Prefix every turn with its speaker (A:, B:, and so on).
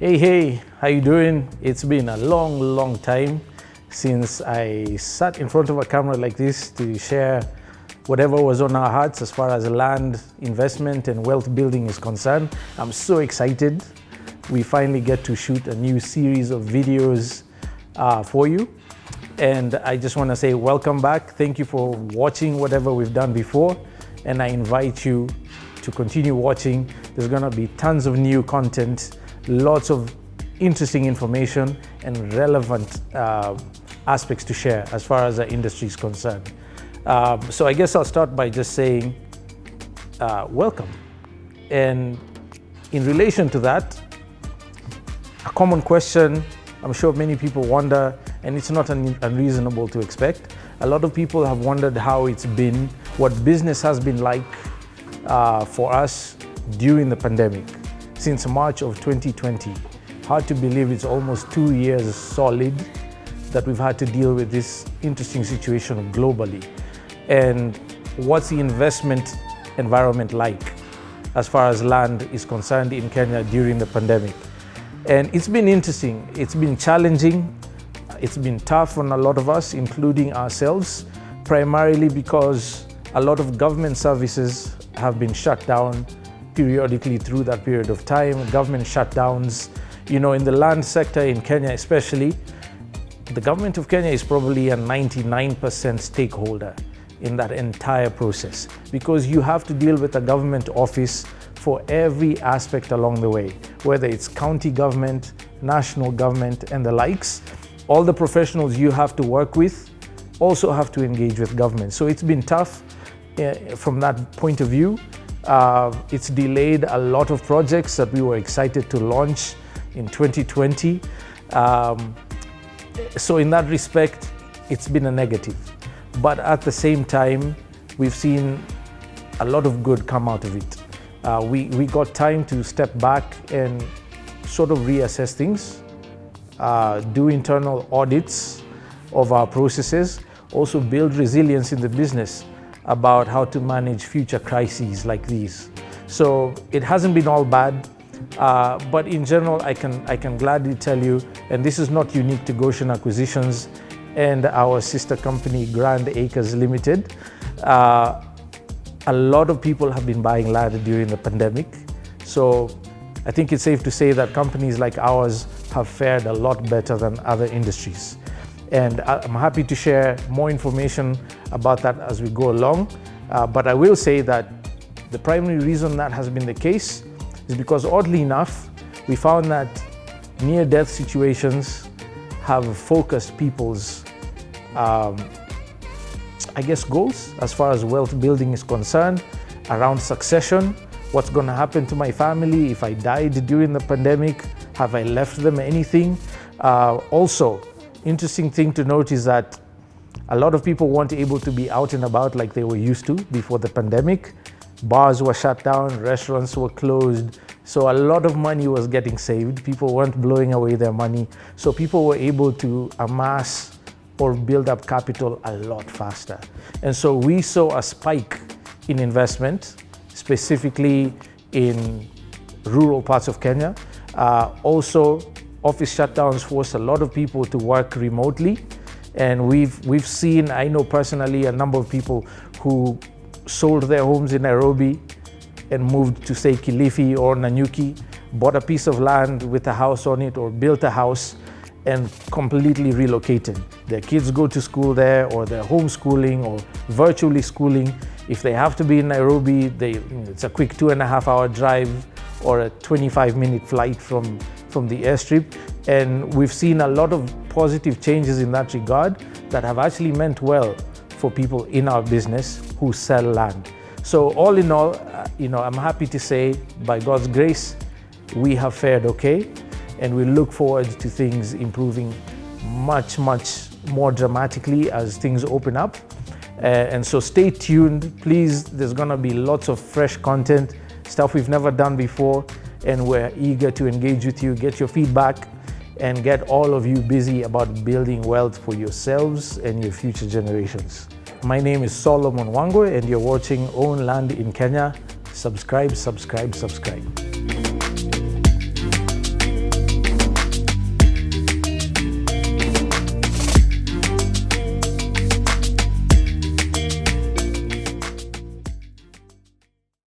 A: Hey, how you doing? It's been a long time since I sat in front of a camera like this to share whatever was on our hearts as far as land investment and wealth building is concerned. I'm so excited. We finally get to shoot a new series of videos for you. And I just want to say welcome back. Thank you for watching whatever we've done before. And I invite you to continue watching. There's going to be tons of new content, lots of interesting information and relevant aspects to share as far as the industry is concerned. So I guess I'll start by just saying welcome. And in relation to that, a common question I'm sure many people wonder, and it's not unreasonable to expect. A lot of people have wondered how it's been, what business has been like for us during the pandemic since March of 2020. Hard to believe it's almost 2 years solid that we've had to deal with this interesting situation globally. And what's the investment environment like as far as land is concerned in Kenya during the pandemic? And it's been interesting, it's been challenging, it's been tough on a lot of us, including ourselves, primarily because a lot of government services have been shut down periodically through that period of time. Government shutdowns, in the land sector in Kenya especially, the government of Kenya is probably a 99% stakeholder in that entire process, because you have to deal with a government office for every aspect along the way, whether it's county government, national government, and the likes. All the professionals you have to work with also have to engage with government. So it's been tough from that point of view. It's delayed a lot of projects that we were excited to launch in 2020. So in that respect, it's been a negative. But at the same time, we've seen a lot of good come out of it. We got time to step back and sort of reassess things, do internal audits of our processes, also build resilience in the business about how to manage future crises like these. So it hasn't been all bad, but in general, I can gladly tell you, and this is not unique to Goshen Acquisitions and our sister company, GrandAcres Limited. A lot of people have been buying land during the pandemic. So I think it's safe to say that companies like ours have fared a lot better than other industries. And I'm happy to share more information about that as we go along. But I will say that the primary reason that has been the case is because, oddly enough, we found that near-death situations have focused people's goals as far as wealth building is concerned, around succession. What's going to happen to my family if I died during the pandemic? Have I left them anything? Also, interesting thing to note is that a lot of people weren't able to be out and about like they were used to before the pandemic. Bars were shut down, restaurants were closed. So a lot of money was getting saved. People weren't blowing away their money. So people were able to amass or build up capital a lot faster. And so we saw a spike in investment, specifically in rural parts of Kenya. Also, office shutdowns forced a lot of people to work remotely. And we've seen, I know personally, a number of people who sold their homes in Nairobi and moved to, say, Kilifi or Nanyuki, bought a piece of land with a house on it or built a house and completely relocated. Their kids go to school there, or they're homeschooling or virtually schooling. If they have to be in Nairobi, it's a quick 2.5-hour drive or a 25-minute flight from the airstrip. And we've seen a lot of positive changes in that regard that have actually meant well for people in our business who sell land. So all in all, I'm happy to say, by God's grace, we have fared okay. And we look forward to things improving much more dramatically as things open up. And so stay tuned, please. There's gonna be lots of fresh content, stuff we've never done before, and we're eager to engage with you, get your feedback, and get all of you busy about building wealth for yourselves and your future generations. My name is Solomon Wangwe, and you're watching Own Land in Kenya. Subscribe.